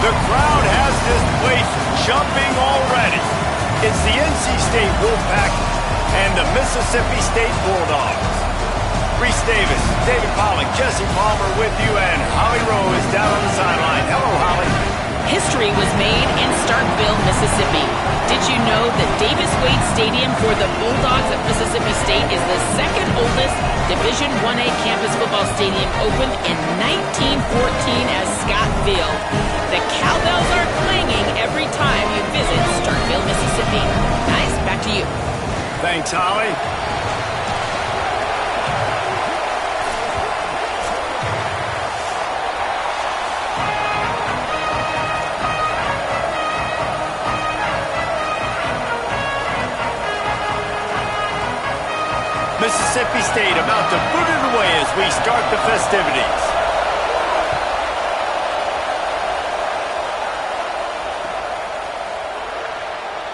The crowd has this place jumping already. It's the NC State Wolfpack and the Mississippi State Bulldogs. Reese Davis, David Pollack, Jesse Palmer with you, and Holly Rowe is down on the sideline. Hello, Holly. History was made in Starkville, Mississippi. Did you know that Davis-Wade Stadium for the Bulldogs of Mississippi State is the second oldest Division I-A campus football stadium, opened in 1914 as Scott Field? The cowbells are clanging every time you visit Starkville, Mississippi. Nice, back to you. Thanks, Holly. Mississippi State about to boot it away as we start the festivities.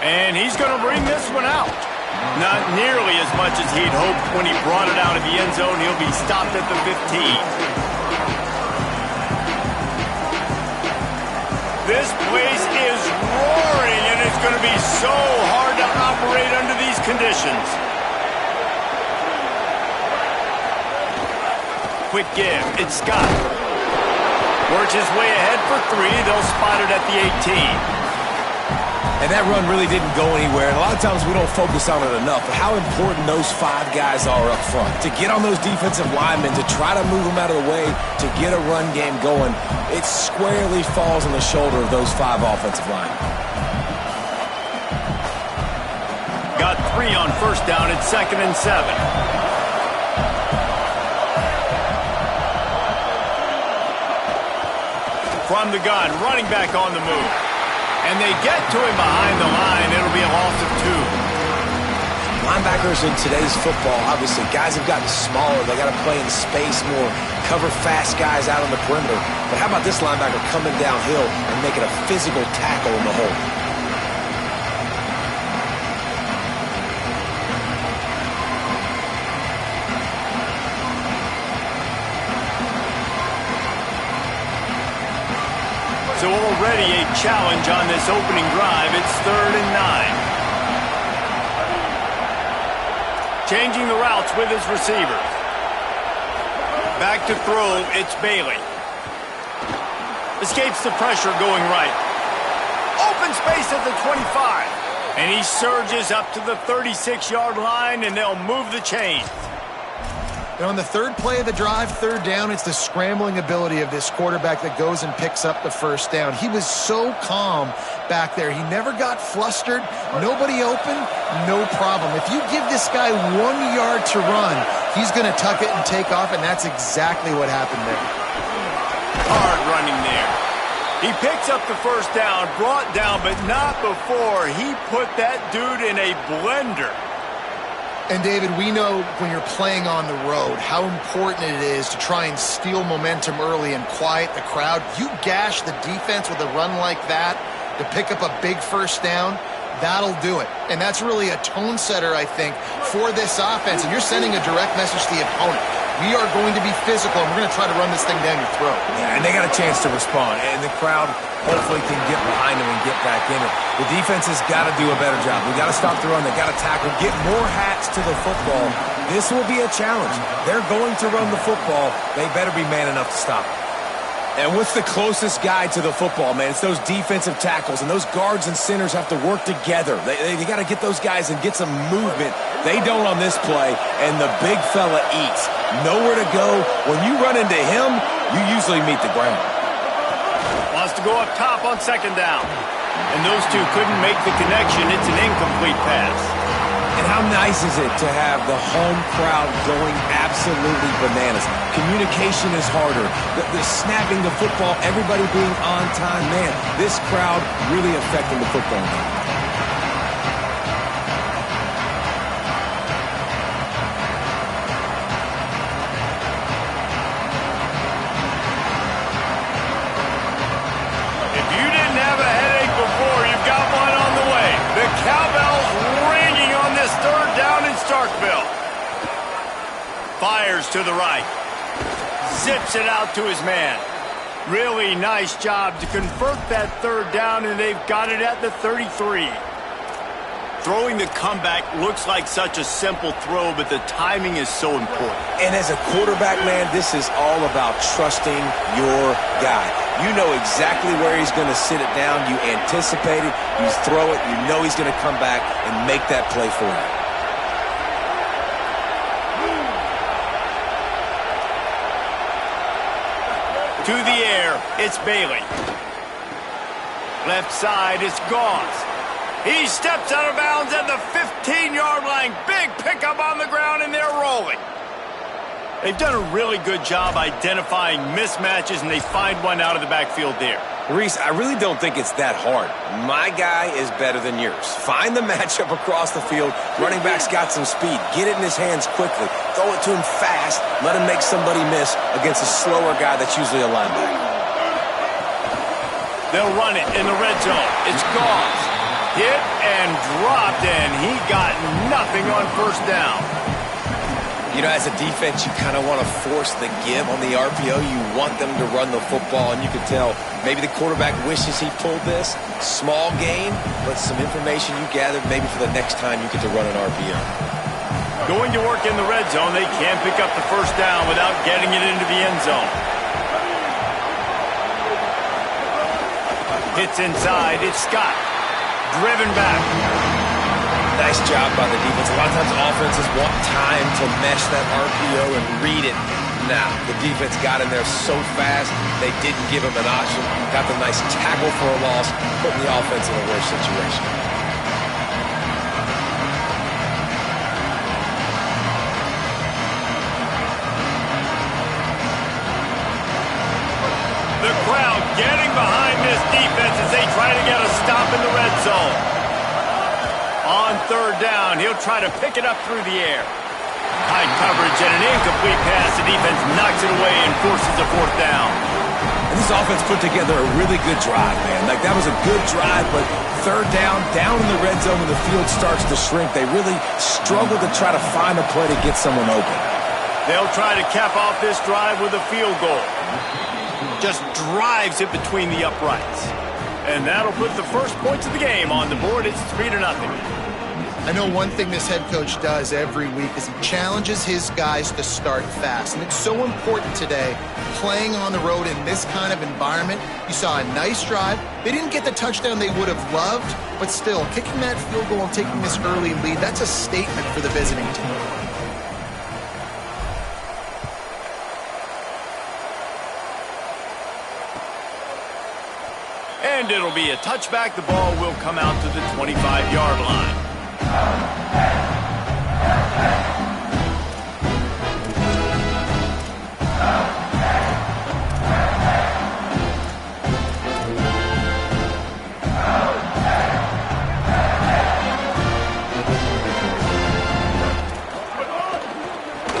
And he's going to bring this one out. Not nearly as much as he'd hoped when he brought it out of the end zone. He'll be stopped at the 15. This place is roaring, and it's going to be so hard to operate under these conditions. Quick give. It's Scott. Works his way ahead for 3. They'll spot it at the 18. And that run really didn't go anywhere. And a lot of times we don't focus on it enough. But how important those 5 guys are up front. To get on those defensive linemen, to try to move them out of the way, to get a run game going, it squarely falls on the shoulder of those 5 offensive linemen. Got 3 on first down. It's 2nd and 7. From the gun, running back on the move. And they get to him behind the line. It'll be a loss of 2. Linebackers in today's football, obviously, guys have gotten smaller. They got to play in space more, cover fast guys out on the perimeter. But how about this linebacker coming downhill and making a physical tackle in the hole? So already a challenge on this opening drive. It's 3rd and 9. Changing the routes with his receivers. Back to throw, it's Bailey. Escapes the pressure going right. Open space at the 25. And he surges up to the 36-yard line, and they'll move the chains. And on the 3rd play of the drive, 3rd down, it's the scrambling ability of this quarterback that goes and picks up the first down. He was so calm back there. He never got flustered. Nobody open, no problem. If you give this guy 1 yard to run, he's going to tuck it and take off, and that's exactly what happened there. Hard running there. He picks up the first down, brought down, but not before he put that dude in a blender. And, David, we know when you're playing on the road how important it is to try and steal momentum early and quiet the crowd. You gash the defense with a run like that to pick up a big first down, that'll do it. And that's really a tone setter, I think, for this offense. And you're sending a direct message to the opponent. We are going to be physical, and we're going to try to run this thing down your throat. Yeah, and they got a chance to respond. And the crowd hopefully can get behind them and get back in it. The defense has got to do a better job. We got to stop the run. They got to tackle, get more hats to the football. This will be a challenge. They're going to run the football. They better be man enough to stop it. And what's the closest guy to the football, man? It's those defensive tackles, and those guards and centers have to work together. They got to get those guys and get some movement. They don't on this play, and the big fella eats. Nowhere to go. When you run into him, you usually meet the ground. Wants to go up top on 2nd down. And those two couldn't make the connection. It's an incomplete pass. And how nice is it to have the home crowd going absolutely bananas? Communication is harder. The snapping the football, everybody being on time. Man, this crowd really affecting the football game. If you didn't have a headache before, you've got one on the way. The cowbells ringing on this 3rd down in Starkville. Fires to the right. Zips it out to his man. Really nice job to convert that third down, and they've got it at the 33. Throwing the comeback looks like such a simple throw, but the timing is so important. And as a quarterback, man, this is all about trusting your guy. You know exactly where he's going to sit it down. You anticipate it. You throw it. You know he's going to come back and make that play for you. To the air, it's Bailey. Left side, it's Gauze. He steps out of bounds at the 15-yard line. Big pickup on the ground, and they're rolling. They've done a really good job identifying mismatches, and they find one out of the backfield there. Reese, I really don't think it's that hard. My guy is better than yours. Find the matchup across the field. Running back's got some speed. Get it in his hands quickly. Throw it to him fast. Let him make somebody miss against a slower guy that's usually a linebacker. They'll run it in the red zone. It's Gauze. Hit and dropped, and he got nothing on first down. You know, as a defense, you kind of want to force the give on the RPO. You want them to run the football, and you can tell maybe the quarterback wishes he pulled this. Small gain, but some information you gathered maybe for the next time you get to run an RPO. Going to work in the red zone, they can't pick up the first down without getting it into the end zone. Hits inside, it's Scott. Driven back. Nice job by the defense. A lot of times offenses want time to mesh that RPO and read it. Now, the defense got in there so fast, they didn't give him an option. Got the nice tackle for a loss, putting the offense in a worse situation. The crowd getting behind this defense as they try to get a stop in the red zone. On third down, he'll try to pick it up through the air. High coverage and an incomplete pass. The defense knocks it away and forces a fourth down. And this offense put together a really good drive, man. Like, that was a good drive, but third down in the red zone when the field starts to shrink, they really struggle to try to find a play to get someone open. They'll try to cap off this drive with a field goal. Just drives it between the uprights. And that'll put the first points of the game on the board. It's 3-0. I know one thing this head coach does every week is he challenges his guys to start fast. And it's so important today, playing on the road in this kind of environment. You saw a nice drive. They didn't get the touchdown they would have loved, but still, kicking that field goal and taking this early lead, that's a statement for the visiting team. And it'll be a touchback. The ball will come out to the 25-yard line.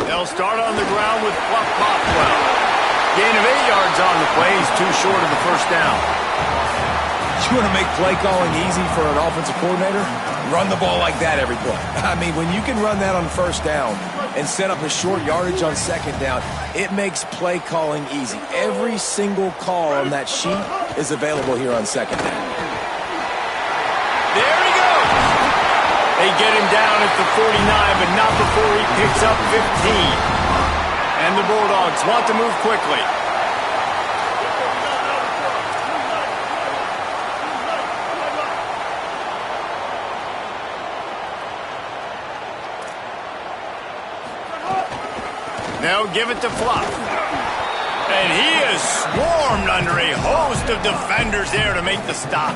They'll start on the ground with Fluff Popwell. Gain of 8 yards on the play. He's too short of the first down. You want to make play calling easy for an offensive coordinator? Run the ball like that every play. I mean, when you can run that on first down and set up a short yardage on second down, it makes play calling easy. Every single call on that sheet is available here on second down. There he goes. They get him down at the 49, but not before he picks up 15. And the Bulldogs want to move quickly. They'll give it to Fluff. And he is swarmed under a host of defenders there to make the stop.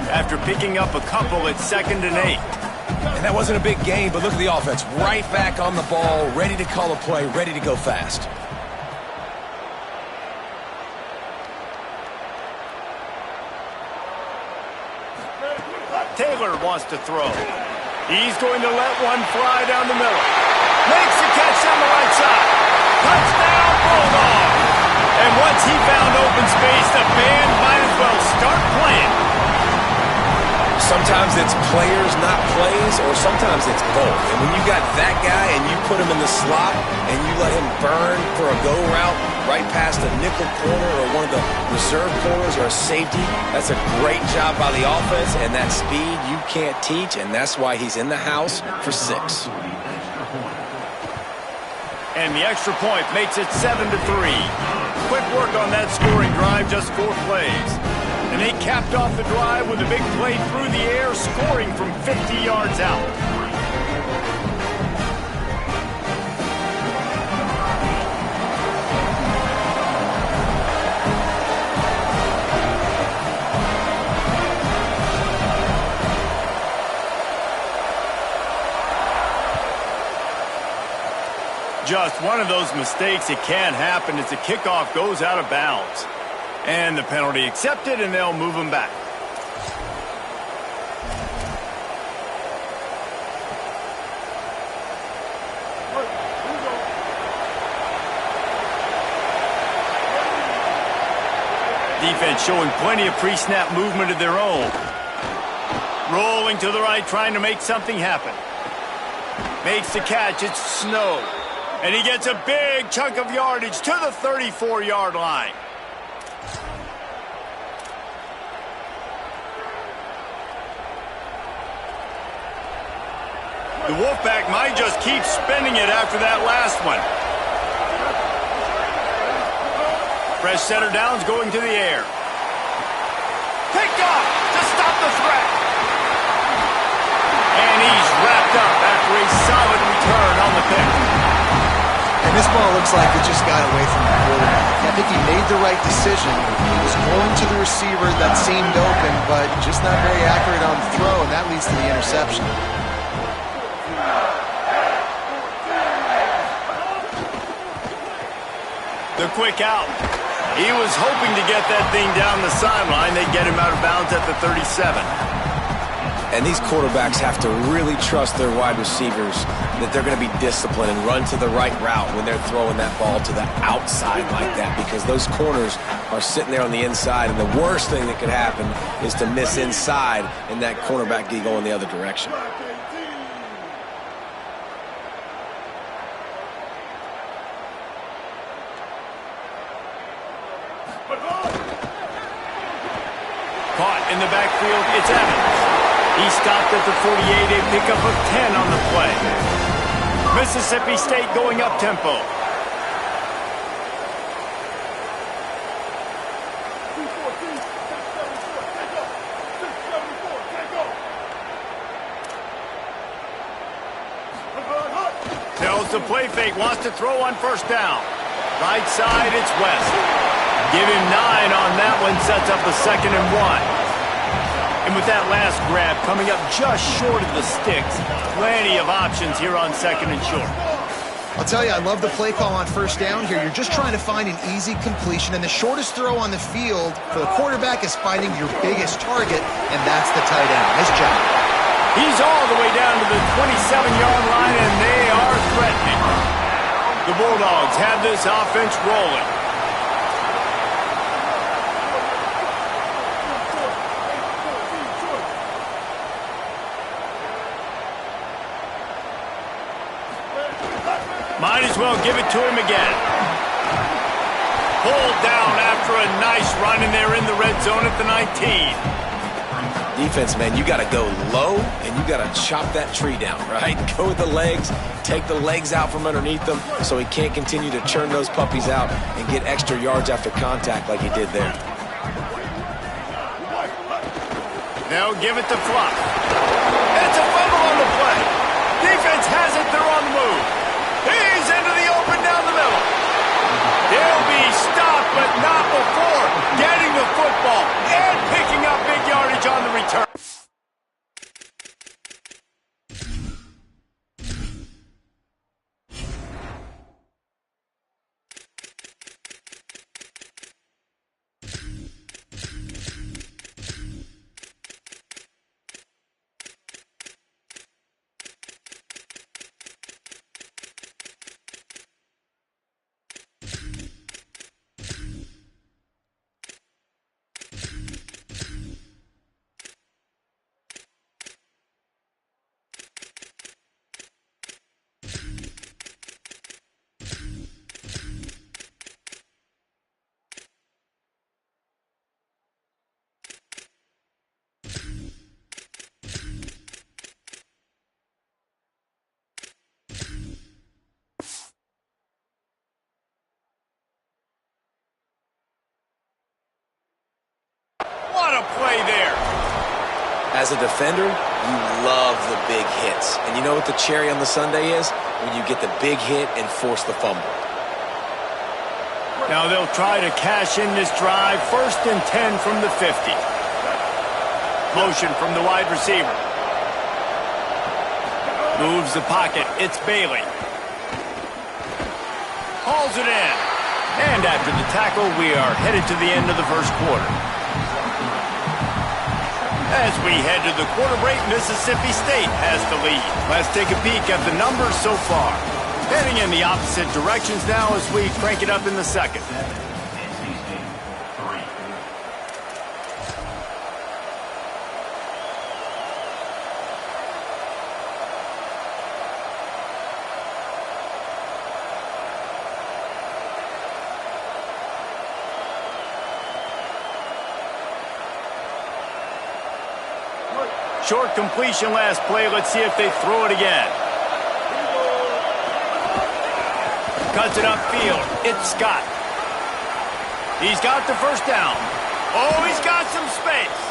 After picking up a couple at 2nd and 8. And that wasn't a big gain, but look at the offense. Right back on the ball, ready to call a play, ready to go fast. Taylor wants to throw. He's going to let one fly down the middle. Makes the catch on the right side. Touchdown, Bulldogs. And once he found open space, the band might as well start playing. Sometimes it's players, not plays, or sometimes it's both. And when you got that guy and you put him in the slot and you let him burn for a go route right past a nickel corner or one of the reserve corners or a safety, that's a great job by the offense, and that speed you can't teach, and that's why he's in the house for 6. And the extra point makes it 7-3. Quick work on that scoring drive, just 4 plays. And they capped off the drive with a big play through the air, scoring from 50 yards out. Just one of those mistakes. It can't happen as the kickoff goes out of bounds. And the penalty accepted, and they'll move him back. Defense showing plenty of pre-snap movement of their own. Rolling to the right, trying to make something happen. Makes the catch. It's Snow. And he gets a big chunk of yardage to the 34-yard line. The Wolfpack might just keep spinning it after that last one. Fresh setter downs going to the air. Picked off to stop the threat. And he's wrapped up after a solid return on the pick. And this ball looks like it just got away from the quarterback. I think he made the right decision. He was going to the receiver that seemed open, but just not very accurate on the throw, and that leads to the interception. The quick out. He was hoping to get that thing down the sideline. They get him out of bounds at the 37. And these quarterbacks have to really trust their wide receivers that they're going to be disciplined and run to the right route when they're throwing that ball to the outside like that, because those corners are sitting there on the inside, and the worst thing that could happen is to miss inside and that cornerback get going the other direction. Caught in the backfield, it's Evans. He stopped at the 48, a pickup of 10 on the play. Mississippi State going up tempo. Tells the play fake, wants to throw on first down. Right side, it's West. Give him 9 on that one, sets up a 2nd and 1. And with that last grab coming up just short of the sticks, plenty of options here on 2nd and short. I'll tell you, I love the play call on first down here. You're just trying to find an easy completion, and the shortest throw on the field for the quarterback is finding your biggest target, and that's the tight end. Nice job. He's all the way down to the 27-yard line, and they are threatening. The Bulldogs have this offense rolling. Might as well give it to him again. Pulled down after a nice run, and they're in the red zone at the 19. Defense, man, you got to go low, and you got to chop that tree down, right? Go with the legs, take the legs out from underneath them so he can't continue to churn those puppies out and get extra yards after contact like he did there. They'll give it to Fluff. It's a fumble on the play. Defense has it. They're on the move. He's into the open down the middle. He'll be stopped, but not before getting the football and picking up big yardage on the return. What a play there. As a defender, you love the big hits. And you know what the cherry on the sundae is? When you get the big hit and force the fumble. Now they'll try to cash in this drive. 1st and 10 from the 50. Motion from the wide receiver. Moves the pocket. It's Bailey. Hauls it in. And after the tackle, we are headed to the end of the first quarter. As we head to the quarter break, Mississippi State has the lead. Let's take a peek at the numbers so far. Heading in the opposite directions now as we crank it up in the second. Short completion last play. Let's see if they throw it again. Cuts it upfield. It's Scott. He's got the first down. Oh, he's got some space.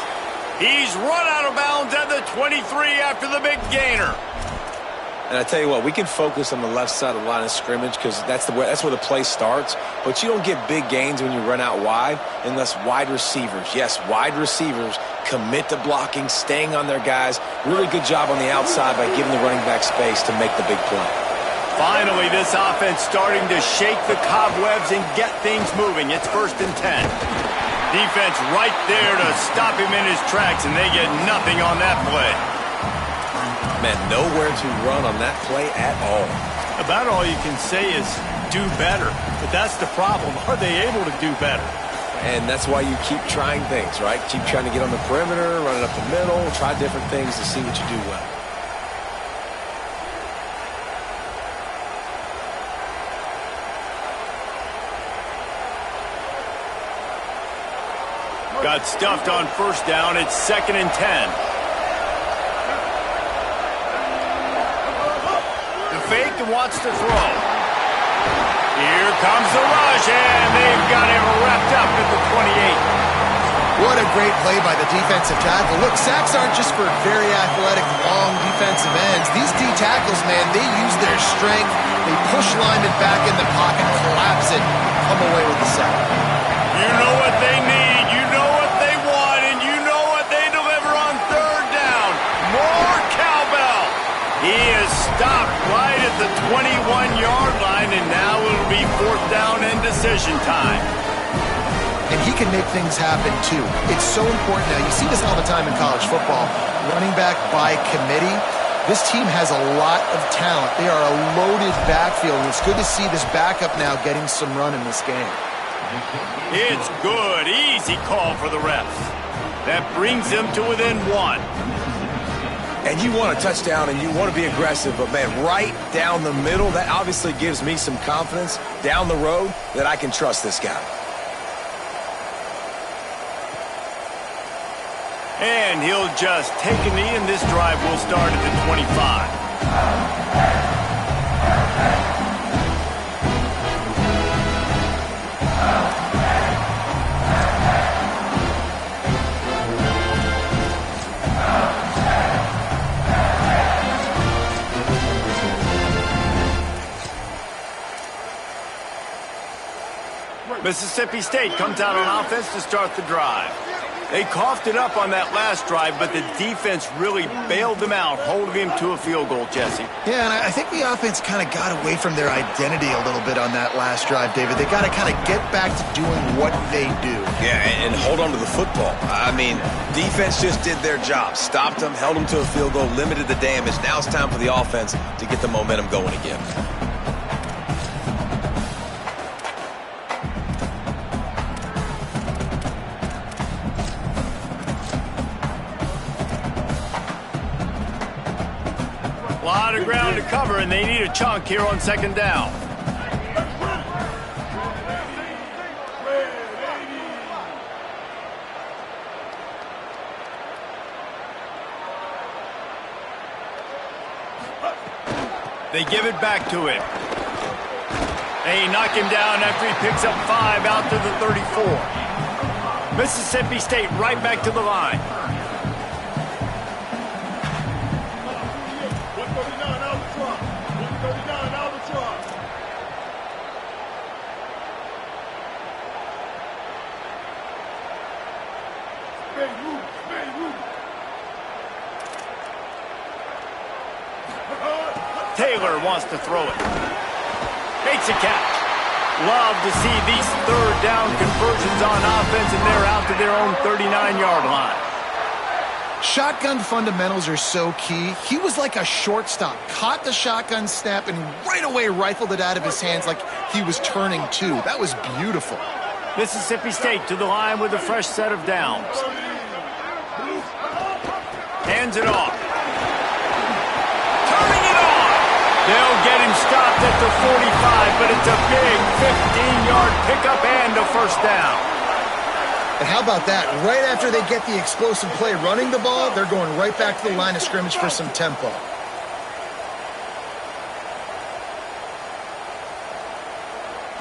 He's run out of bounds at the 23 after the big gainer. And I tell you what, we can focus on the left side of the line of scrimmage because that's where the play starts. But you don't get big gains when you run out wide unless wide receivers, yes, wide receivers, commit to blocking, staying on their guys. Really good job on the outside by giving the running back space to make the big play. Finally, this offense starting to shake the cobwebs and get things moving. It's 1st and 10. Defense right there to stop him in his tracks, and they get nothing on that play. Man, nowhere to run on that play at all. About all you can say is do better. But that's the problem. Are they able to do better? And that's why you keep trying things, right? Keep trying to get on the perimeter, run it up the middle, try different things to see what you do well. Got stuffed on 1st down. It's 2nd and 10. Fake and wants to throw. Here comes the rush, and they've got him wrapped up at the 28. What a great play by the defensive tackle. Look, sacks aren't just for very athletic, long defensive ends. These D tackles, man, they use their strength. They push linemen back in the pocket, collapse it, come away with the sack. You know what they need, you know what they want, and you know what they deliver on 3rd down. More cowbell. He is stopped right at the 21-yard line, and now it'll be 4th down and decision time. And he can make things happen, too. It's so important now. You see this all the time in college football. Running back by committee. This team has a lot of talent. They are a loaded backfield, and it's good to see this backup now getting some run in this game. It's good. Easy call for the refs. That brings them to within 1. And you want a touchdown and you want to be aggressive, but man, right down the middle, that obviously gives me some confidence down the road that I can trust this guy. And he'll just take a knee, and this drive will start at the 25. Mississippi State comes out on offense to start the drive. They coughed it up on that last drive, but the defense really bailed them out, holding him to a field goal, Jesse. Yeah, and I think the offense kind of got away from their identity a little bit on that last drive, David. They got to kind of get back to doing what they do. Yeah, and hold on to the football. I mean, defense just did their job. Stopped them, held them to a field goal, limited the damage. Now it's time for the offense to get the momentum going again. A lot of ground to cover, and they need a chunk here on 2nd down. They give it back to him. They knock him down after he picks up 5 out to the 34. Mississippi State right back to the line. Taylor wants to throw it. Makes a catch. Love to see these third down conversions on offense, and they're out to their own 39-yard line. Shotgun fundamentals are so key. He was like a shortstop. Caught the shotgun snap and right away rifled it out of his hands like he was turning two. That was beautiful. Mississippi State to the line with a fresh set of downs. Hands it off. Turning it on. They'll get him stopped at the 45, but it's a big 15-yard pickup and a first down. And how about that? Right after they get the explosive play running the ball, they're going right back to the line of scrimmage for some tempo.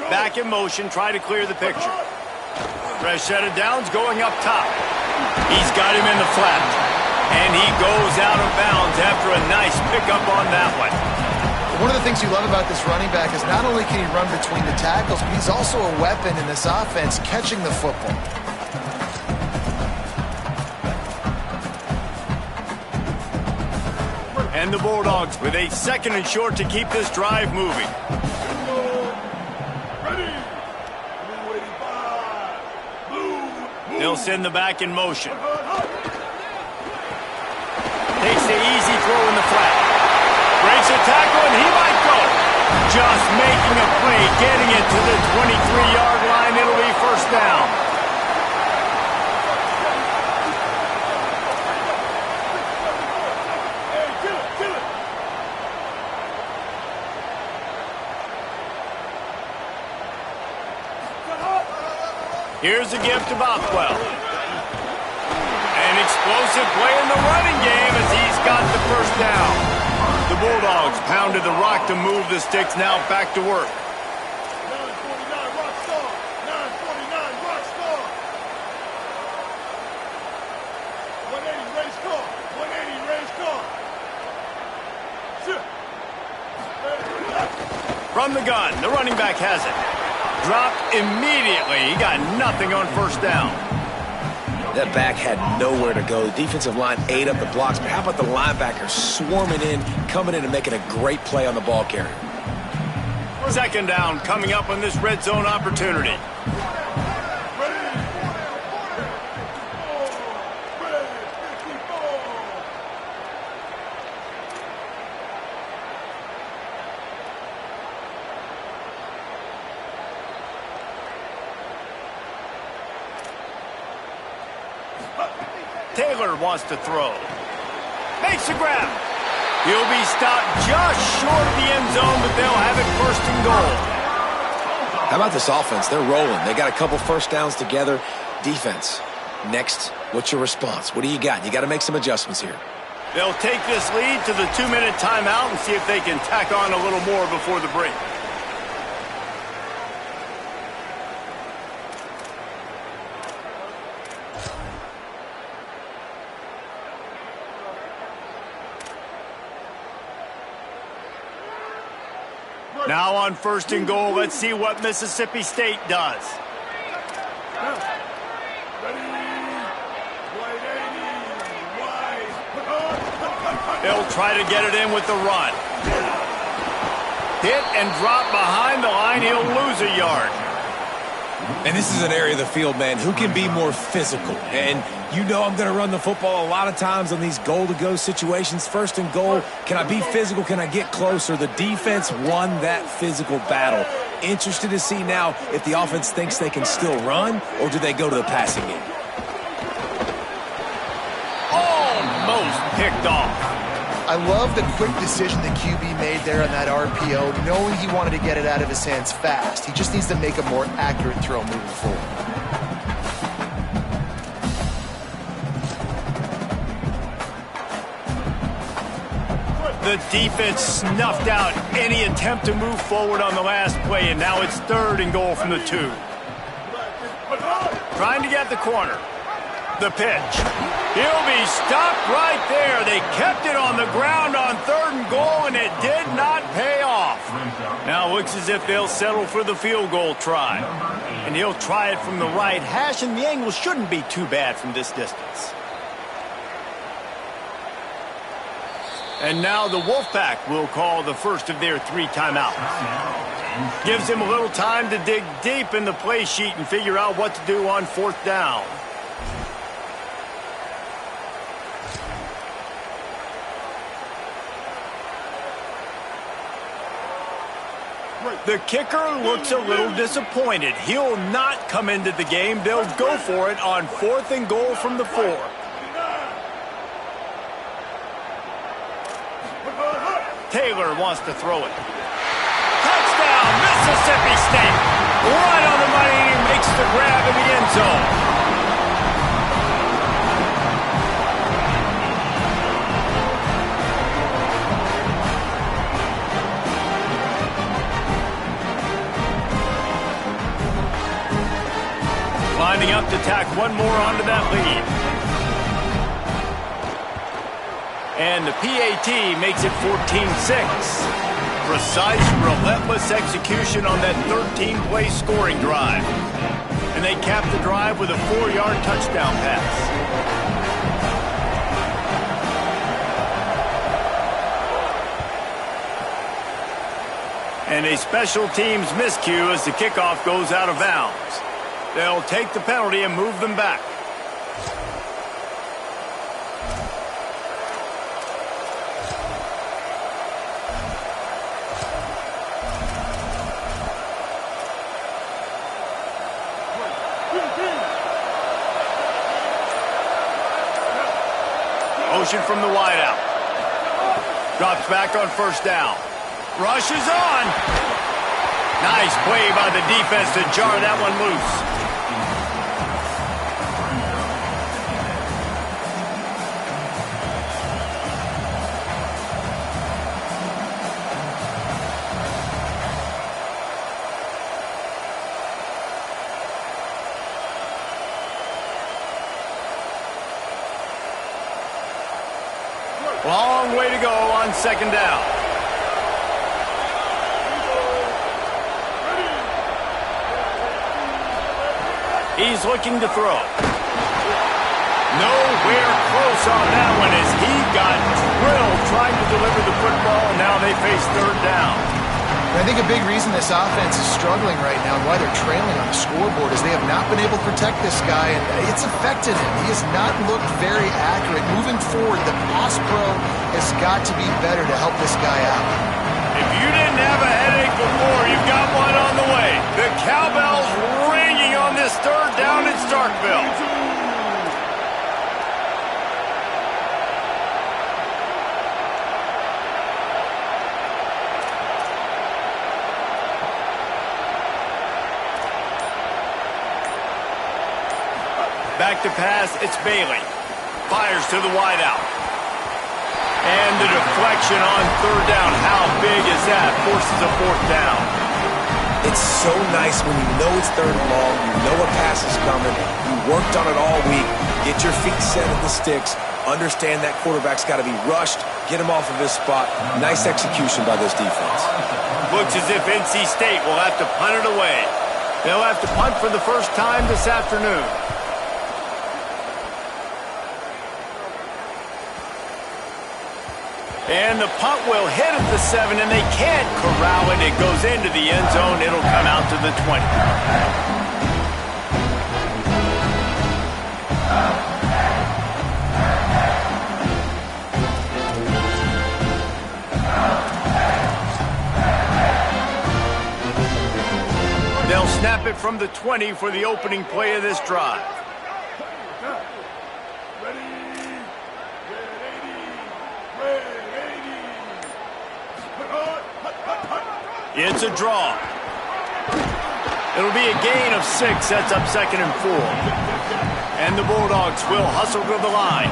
Back in motion, try to clear the picture. Fresh set of downs going up top. He's got him in the flat. And he goes out of bounds after a nice pickup on that one. One of the things you love about this running back is not only can he run between the tackles, but he's also a weapon in this offense catching the football. And the Bulldogs with a second and short to keep this drive moving. They'll send the back in motion. Takes the easy throw in the flat. Breaks a tackle, and he might go. Just making a play, getting it to the 23-yard line. It'll be first down. Here's a gift to Bothwell. An explosive play in the running game as he's got the first down. The Bulldogs pounded the rock to move the sticks, now back to work. 949 rock star. 949 rock star. 180 race car. 180 race car. From the gun, the running back has it. Dropped immediately. He got nothing on first down. That back had nowhere to go. The defensive line ate up the blocks, but how about the linebackers swarming in, coming in and making a great play on the ball carrier? Second down coming up on this red zone opportunity. Taylor wants to throw. Makes a grab. He'll be stopped just short of the end zone, but they'll have it first and goal. How about this offense? They're rolling. They got a couple first downs together. Defense. Next, what's your response? What do you got? You got to make some adjustments here. They'll take this lead to the 2-minute timeout and see if they can tack on a little more before the break. Now on first and goal, let's see what Mississippi State does. They'll try to get it in with the run. Hit and drop behind the line. He'll lose a yard. And this is an area of the field, man, who can be more physical. And you know I'm going to run the football a lot of times on these goal-to-go situations. First and goal, can I be physical? Can I get closer? The defense won that physical battle. Interested to see now if the offense thinks they can still run, or do they go to the passing game? Almost picked off. I love the quick decision the QB made there on that RPO, knowing he wanted to get it out of his hands fast. He just needs to make a more accurate throw moving forward. The defense snuffed out any attempt to move forward on the last play, and now it's third and goal from the 2. trying to get the corner. The pitch. He'll be stopped right there. They kept it on the ground on 3rd and goal, and it did not pay off. Now it looks as if they'll settle for the field goal try. And he'll try it from the right hash, and the angle shouldn't be too bad from this distance. And now the Wolfpack will call the first of their 3 timeouts. Gives him a little time to dig deep in the play sheet and figure out what to do on 4th down. The kicker looks a little disappointed. He'll not come into the game. They'll go for it on 4th and goal from the 4. Taylor wants to throw it. Touchdown, Mississippi State. Right on the money. He makes the grab in the end zone. Lining up to tack one more onto that lead. And the PAT makes it 14-6. Precise, relentless execution on that 13-play scoring drive. And they cap the drive with a 4-yard touchdown pass. And a special teams miscue as the kickoff goes out of bounds. They'll take the penalty and move them back. Motion from the wideout. Drops back on 1st down. Rushes on. Nice play by the defense to jar that one loose. Long way to go on 2nd down. He's looking to throw. Nowhere close on that one as he got drilled trying to deliver the football, and now they face 3rd down. I think a big reason this offense is struggling right now and why they're trailing on the scoreboard is they have not been able to protect this guy, and it's affected him. He has not looked very accurate. Moving forward, the pass pro has got to be better to help this guy out. If you didn't have a headache before, you've got one on the way. The cowbell's ringing on this 3rd down in Starkville. Back to pass, it's Bailey. Fires to the wideout. And the deflection on 3rd down. How big is that? Forces a 4th down. It's so nice when you know it's 3rd and long, you know a pass is coming, you worked on it all week, get your feet set at the sticks, understand that quarterback's got to be rushed, get him off of his spot. Nice execution by this defense. Looks as if NC State will have to punt it away. They'll have to punt for the first time this afternoon. And the punt will hit at the 7, and they can't corral it. It goes into the end zone. It'll come out to the 20. They'll snap it from the 20 for the opening play of this drive. It's a draw. It'll be a gain of 6. Sets up 2nd and 4. And the Bulldogs will hustle to the line.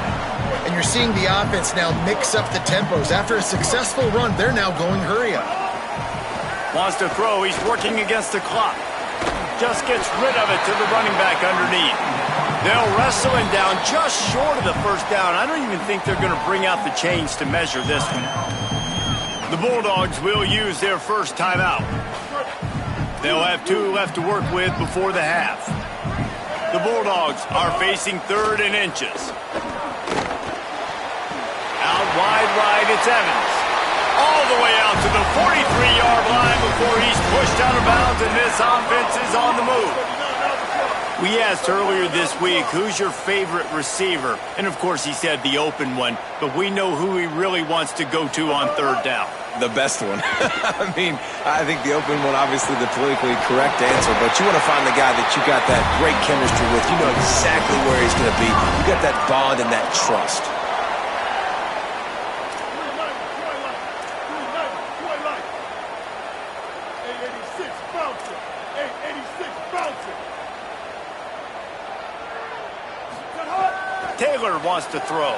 And you're seeing the offense now mix up the tempos. After a successful run, they're now going hurry up. Wants to throw. He's working against the clock. Just gets rid of it to the running back underneath. They'll wrestle him down just short of the first down. I don't even think they're going to bring out the chains to measure this one. The Bulldogs will use their first timeout. They'll have 2 left to work with before the half. The Bulldogs are facing 3rd and inches. Out wide right, it's Evans. All the way out to the 43-yard line before he's pushed out of bounds, and this offense is on the move. We asked earlier this week, who's your favorite receiver? And, of course, he said the open one, but we know who he really wants to go to on 3rd down. The best one. I mean, I think the open one, obviously the politically correct answer, but you want to find the guy that you got that great chemistry with. You know exactly where he's going to be. You got that bond and that trust. Taylor wants to throw.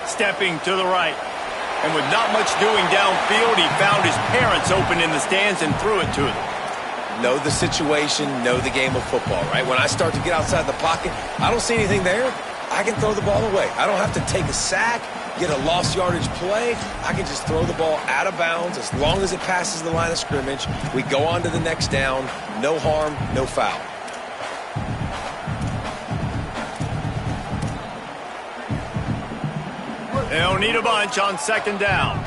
Stepping to the right. And with not much doing downfield, he found his parents open in the stands and threw it to them. Know the situation, know the game of football, right? When I start to get outside the pocket, I don't see anything there, I can throw the ball away. I don't have to take a sack, get a lost yardage play. I can just throw the ball out of bounds as long as it passes the line of scrimmage. We go on to the next down. No harm, no foul. They'll need a bunch on 2nd down.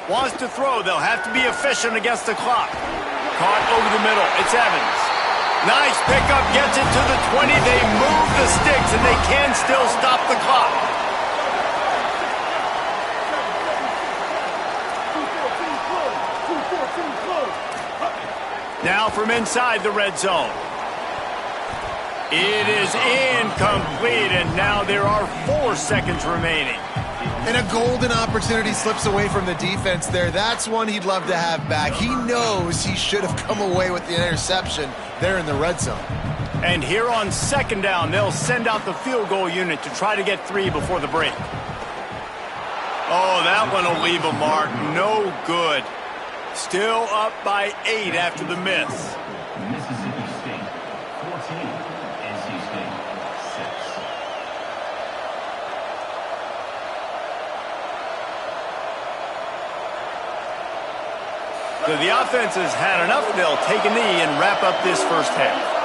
Wants to throw. They'll have to be efficient against the clock. Caught over the middle. It's Evans. Nice pickup. Gets it to the 20. They move the sticks, and they can still stop the clock. Now from inside the red zone. It is incomplete, and now there are 4 seconds remaining. And a golden opportunity slips away from the defense there. That's one he'd love to have back. He knows he should have come away with the interception there in the red zone. And here on 2nd down, they'll send out the field goal unit to try to get 3 before the break. Oh, that one will leave a mark. No good. Still up by 8 after the miss. Mississippi State, 14. NC State, 6. So the offense has had enough. They'll take a knee and wrap up this first half.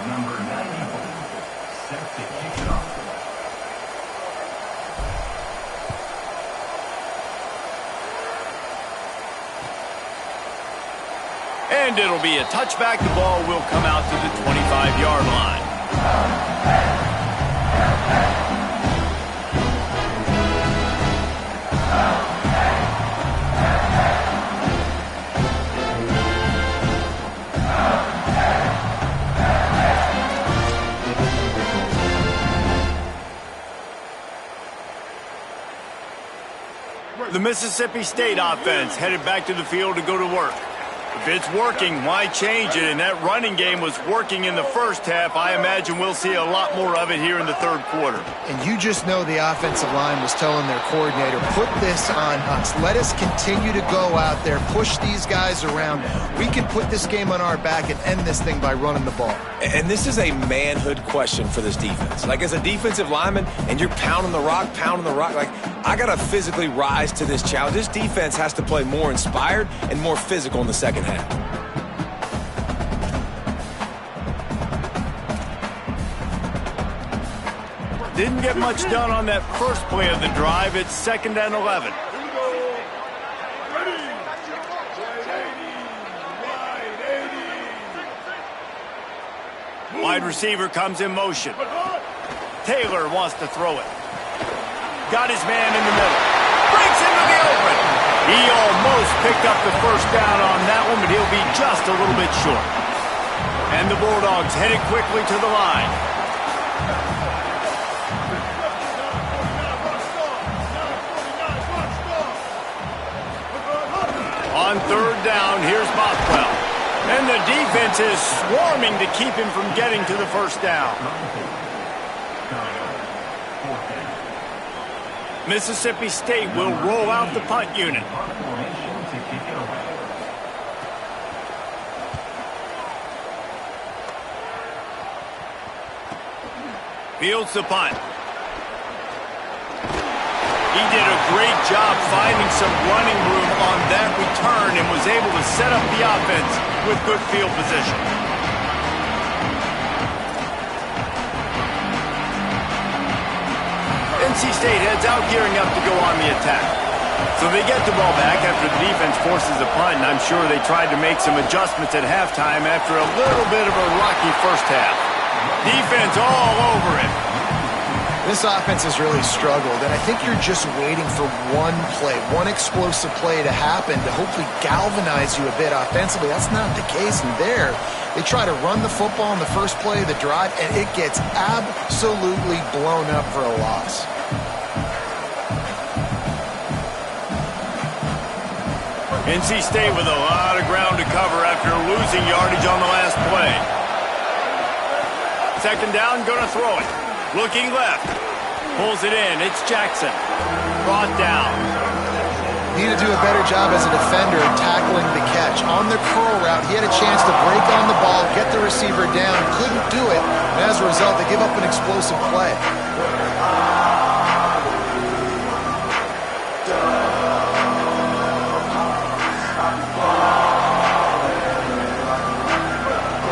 Number 94, set to kick it off. And it'll be a touchback. The ball will come out to the 25-yard line. The Mississippi State offense headed back to the field to go to work. If it's working, why change it? And that running game was working in the first half. I imagine we'll see a lot more of it here in the 3rd quarter. And you just know the offensive line was telling their coordinator, put this on us. Let us continue to go out there, push these guys around. We can put this game on our back and end this thing by running the ball. And this is a manhood question for this defense. Like, as a defensive lineman, and you're pounding the rock, like, I got to physically rise to this challenge. This defense has to play more inspired and more physical in the second half. Didn't get much done on that first play of the drive. It's 2nd and 11. Wide receiver comes in motion. Taylor wants to throw it. Got his man in the middle. Breaks into the open. He almost picked up the first down on that one, but he'll be just a little bit short. And the Bulldogs headed quickly to the line. On third down, here's Bothwell. And the defense is swarming to keep him from getting to the first down. Mississippi State will roll out the punt unit. Fields the punt. He did a great job finding some running room on that return and was able to set up the offense with good field position. NC State heads out gearing up to go on the attack. So they get the ball back after the defense forces a punt, and I'm sure they tried to make some adjustments at halftime after a little bit of a rocky first half. Defense all over it. This offense has really struggled, and I think you're just waiting for one play, one explosive play to happen to hopefully galvanize you a bit offensively. That's not the case in there. They try to run the football in the first play of the drive, and it gets absolutely blown up for a loss. NC State with a lot of ground to cover after losing yardage on the last play. Second down, going to throw it. Looking left. Pulls it in. It's Jackson. Brought down. Need to do a better job as a defender of tackling the catch. On the curl route, he had a chance to break on the ball, get the receiver down. Couldn't do it. And as a result, they give up an explosive play.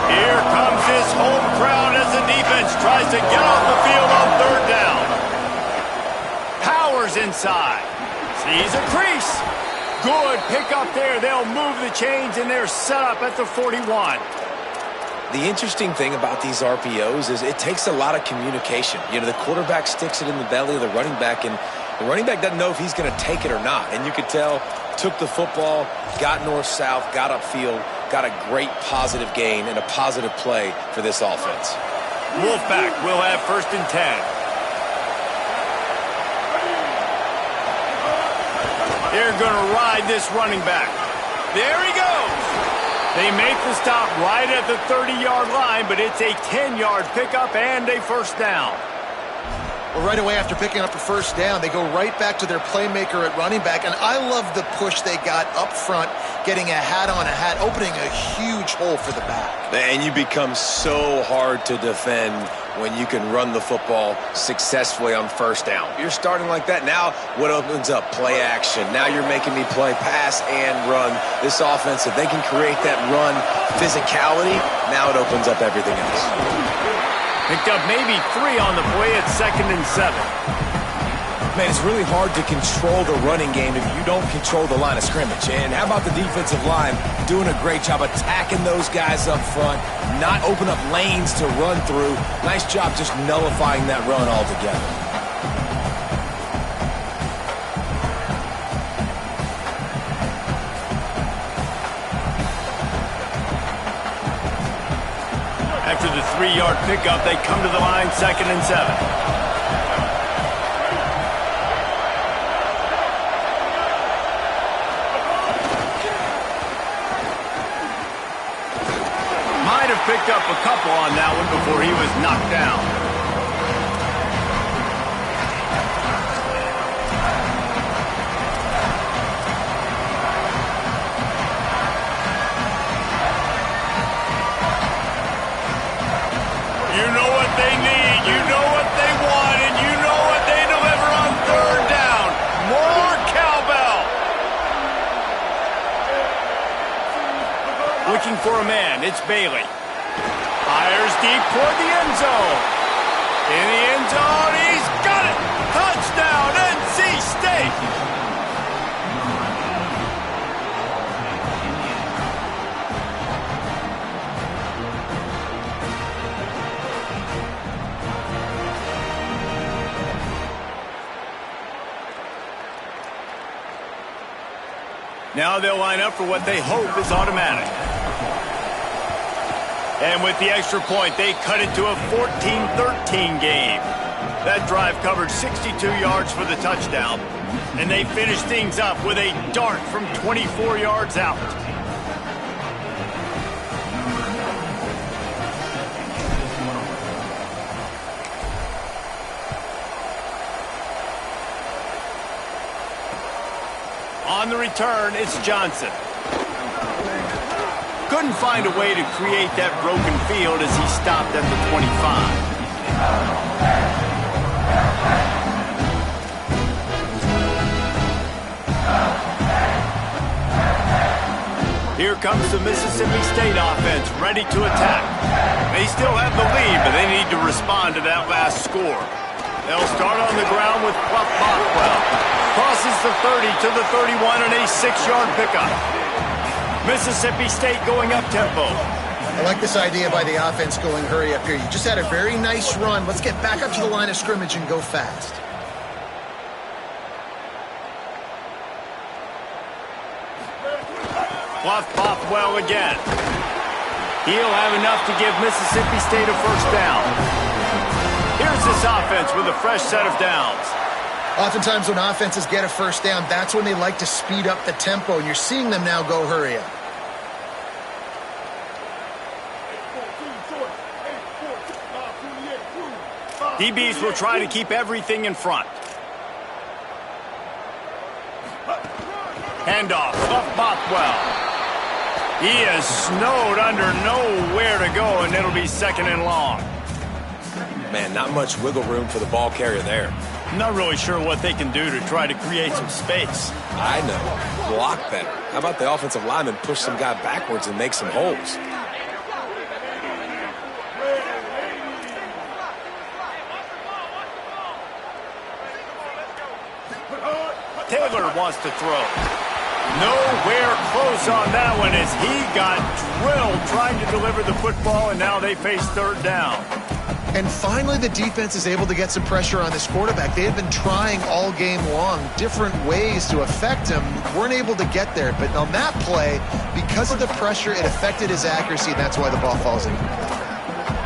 Here comes his home crowd as the defense tries to get off the field on third down. Powers inside. Sees a crease. Good pick up there. They'll move the chains, and they're set up at the 41. The interesting thing about these RPOs is it takes a lot of communication. You know, the quarterback sticks it in the belly of the running back, and the running back doesn't know if he's going to take it or not. And you could tell, took the football, got north-south, got upfield, got a great positive gain and a positive play for this offense. Wolfpack will have first and 10. They're going to ride this running back. There he goes. They make the stop right at the 30-yard line, but it's a 10-yard pickup and a first down. Well, right away after picking up a first down, they go right back to their playmaker at running back, and I love the push they got up front, getting a hat on a hat, opening a huge hole for the back. And you become so hard to defend when you can run the football successfully on first down. You're starting like that. Now what opens up? Play action. Now you're making me play pass and run. This offense, if they can create that run physicality, now it opens up everything else. Picked up maybe 3 on the play at 2nd and 7. Man, it's really hard to control the running game if you don't control the line of scrimmage. And how about the defensive line doing a great job attacking those guys up front, not open up lanes to run through. Nice job just nullifying that run altogether. After the 3-yard pickup, they come to the line 2nd and 7. Picked up a couple on that one before he was knocked down. You know what they need, you know what they want, and you know what they deliver on third down. More cowbell. Looking for a man, it's Bailey. Fires deep toward the end zone. In the end zone, he's got it! Touchdown, NC State! Now they'll line up for what they hope is automatic. And with the extra point, they cut it to a 14-13 game. That drive covered 62 yards for the touchdown. And they finish things up with a dart from 24 yards out. On the return, it's Johnson. Couldn't find a way to create that broken field as he stopped at the 25. Here comes the Mississippi State offense, ready to attack. They still have the lead, but they need to respond to that last score. They'll start on the ground with Buff Bothwell. Crosses the 30 to the 31 and a 6-yard pickup. Mississippi State going up-tempo. I like this idea by the offense going hurry up here. You just had a very nice run. Let's get back up to the line of scrimmage and go fast. Bluff Bothwell again. He'll have enough to give Mississippi State a first down. Here's this offense with a fresh set of downs. Oftentimes when offenses get a first down, that's when they like to speed up the tempo, and you're seeing them now go hurry up. DBs will try to keep everything in front. Handoff, Buff Bothwell. He is snowed under, nowhere to go, and it'll be second and long. Man, not much wiggle room for the ball carrier there. I'm not really sure what they can do to try to create some space. I know. Block better. How about the offensive lineman push some guy backwards and make some holes? Taylor wants to throw. Nowhere close on that one as he got drilled trying to deliver the football, and now they face third down. And finally the defense is able to get some pressure on this quarterback. They had been trying all game long different ways to affect him. Weren't able to get there, but on that play, because of the pressure, it affected his accuracy, and that's why the ball falls in.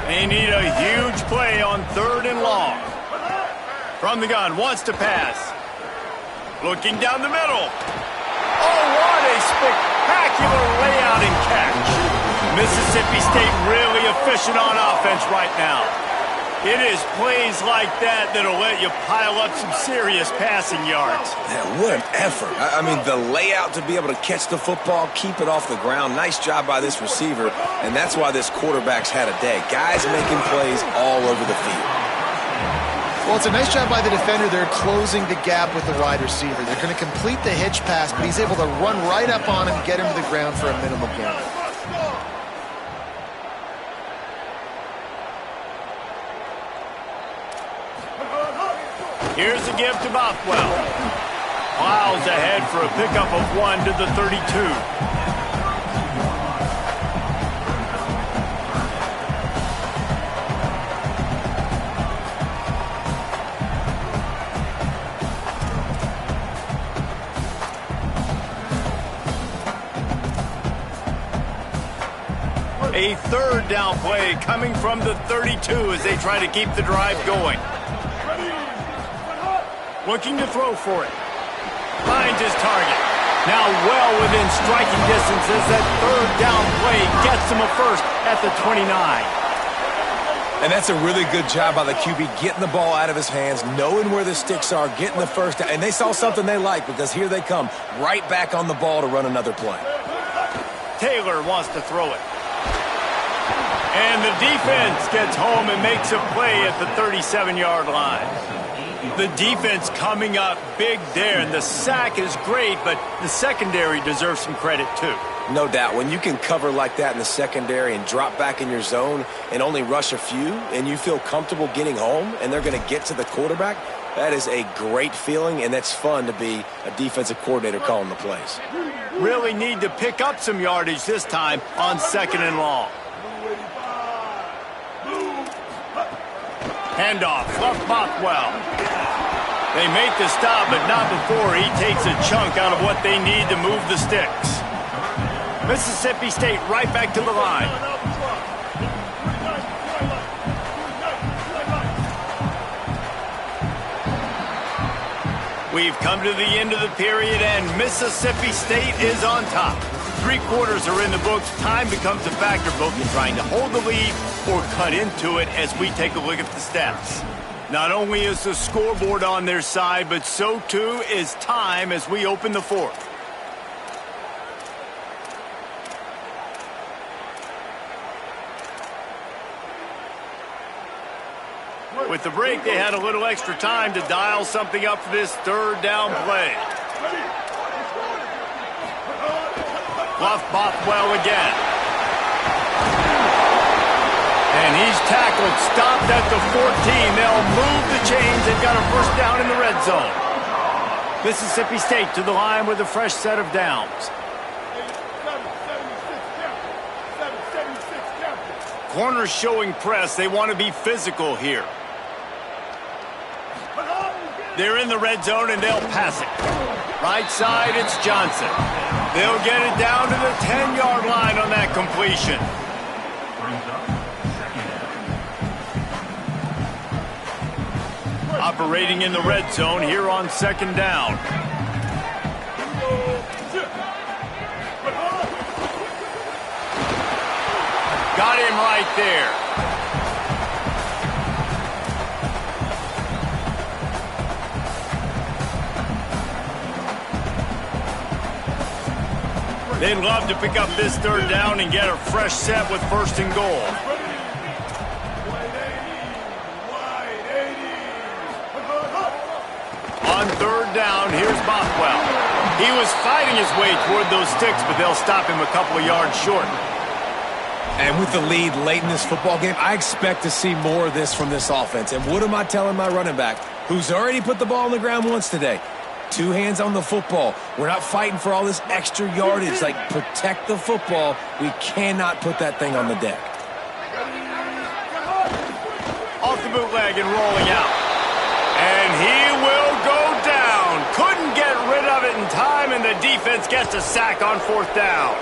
They need a huge play on third and long. From the gun, wants to pass. Looking down the middle. Oh, what a spectacular layout and catch. Mississippi State really efficient on offense right now. It is plays like that that'll let you pile up some serious passing yards. Man, what an effort. I mean, the layout to be able to catch the football, keep it off the ground. Nice job by this receiver, and that's why this quarterback's had a day. Guys making plays all over the field. Well, it's a nice job by the defender. They're closing the gap with the wide receiver. They're going to complete the hitch pass, but he's able to run right up on him and get him to the ground for a minimal gain. Here's a give to Bothwell. Miles ahead for a pickup of 1 to the 32. A third down play coming from the 32 as they try to keep the drive going. Looking to throw for it. Finds his target. Now well within striking distance as that third down play gets him a first at the 29. And that's a really good job by the QB, getting the ball out of his hands, knowing where the sticks are, getting the first down. And they saw something they like because here they come, right back on the ball to run another play. Taylor wants to throw it. And the defense gets home and makes a play at the 37-yard line. The defense coming up big there, and the sack is great, but the secondary deserves some credit too. No doubt. When you can cover like that in the secondary and drop back in your zone and only rush a few, and you feel comfortable getting home, and they're going to get to the quarterback, that is a great feeling, and that's fun to be a defensive coordinator calling the plays. Really need to pick up some yardage this time on second and long. Handoff, Buff Bothwell. They make the stop, but not before he takes a chunk out of what they need to move the sticks. Mississippi State right back to the line. We've come to the end of the period, and Mississippi State is on top. 3 quarters are in the books. Time becomes a factor both in trying to hold the lead or cut into it as we take a look at the stats. Not only is the scoreboard on their side, but so too is time as we open the fourth. With the break, they had a little extra time to dial something up for this third down play. Bluff Bothwell again. And he's tackled, stopped at the 14. They'll move the chains. They've got a first down in the red zone. Mississippi State to the line with a fresh set of downs. Corners showing press. They want to be physical here. They're in the red zone, and they'll pass it. Right side, it's Johnson. They'll get it down to the 10-yard line on that completion. Operating in the red zone here on second down. Got him right there. They'd love to pick up this third down and get a fresh set with first and goal. On third down, here's Bothwell. He was fighting his way toward those sticks, but they'll stop him a couple of yards short. And with the lead late in this football game, I expect to see more of this from this offense. And what am I telling my running back, who's already put the ball on the ground once today? 2 hands on the football. We're not fighting for all this extra yardage. Like, protect the football. We cannot put that thing on the deck. Off the bootleg and rolling out. And he will go down. Couldn't get rid of it in time, and the defense gets a sack on fourth down.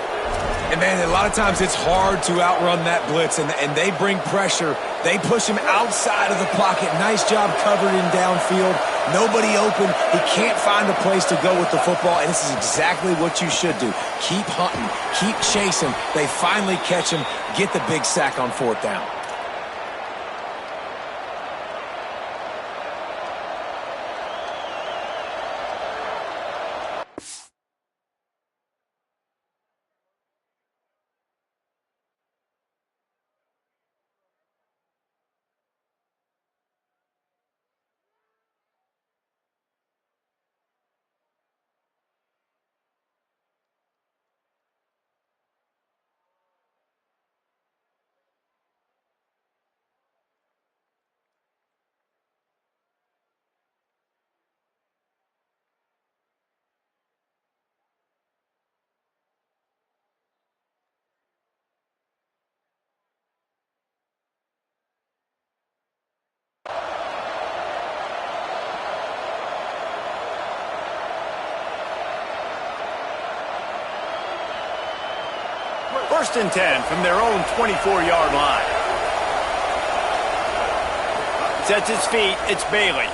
And, man, a lot of times it's hard to outrun that blitz, and they bring pressure. They push him outside of the pocket. Nice job covered in downfield. Nobody open. He can't find a place to go with the football, and this is exactly what you should do. Keep hunting. Keep chasing. They finally catch him, get the big sack on fourth down. First and 10 from their own 24-yard line. Sets his feet. It's Bailey.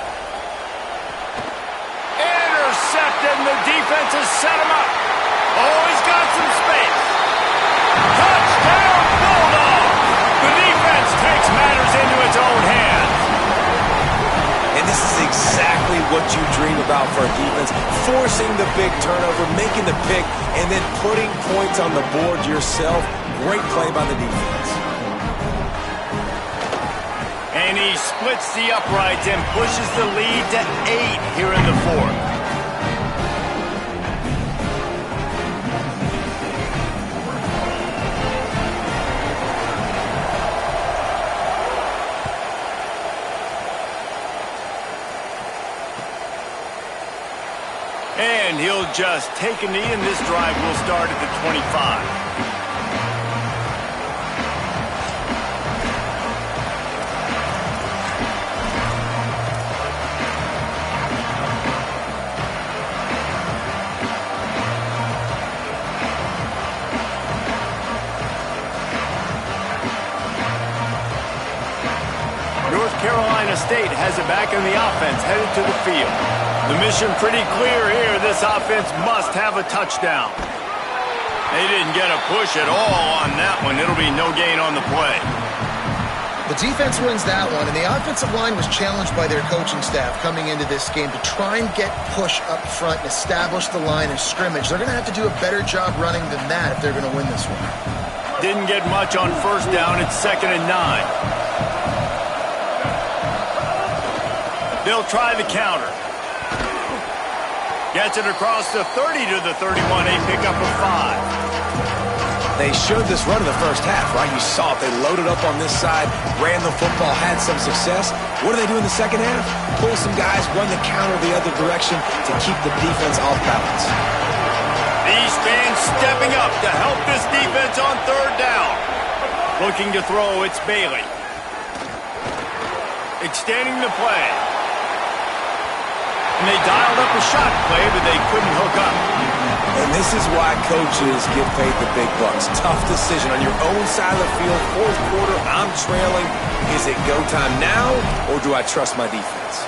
Intercepted, and the defense has set him up. Oh, he's got some space. Touchdown, Bulldogs! The defense takes matters into its own hands. And this is exactly what you dream about for a defense. Forcing the big turnover, making the pick, and then putting points on the board yourself. Great play by the defense. And he splits the uprights and pushes the lead to 8 here in the fourth. And he'll just take a knee, and this drive will start at the 25. North Carolina State has it back in the offense, headed to the field. The mission pretty clear here. This offense must have a touchdown. They didn't get a push at all on that one. It'll be no gain on the play. The defense wins that one, and the offensive line was challenged by their coaching staff coming into this game to try and get push up front and establish the line of scrimmage. They're going to have to do a better job running than that if they're going to win this one. Didn't get much on first down. It's 2nd and 9. They'll try the counter. Gets it across the 30 to the 31. A pickup of 5. They showed this run in the first half, right? You saw it. They loaded up on this side, ran the football, had some success. What do they do in the second half? Pull some guys, run the counter the other direction to keep the defense off balance. These fans stepping up to help this defense on 3rd down. Looking to throw, it's Bailey. Extending the play. And they dialed up a shot play, but they couldn't hook up. And this is why coaches get paid the big bucks. Tough decision on your own side of the field. 4th quarter, I'm trailing. Is it go time now, or do I trust my defense?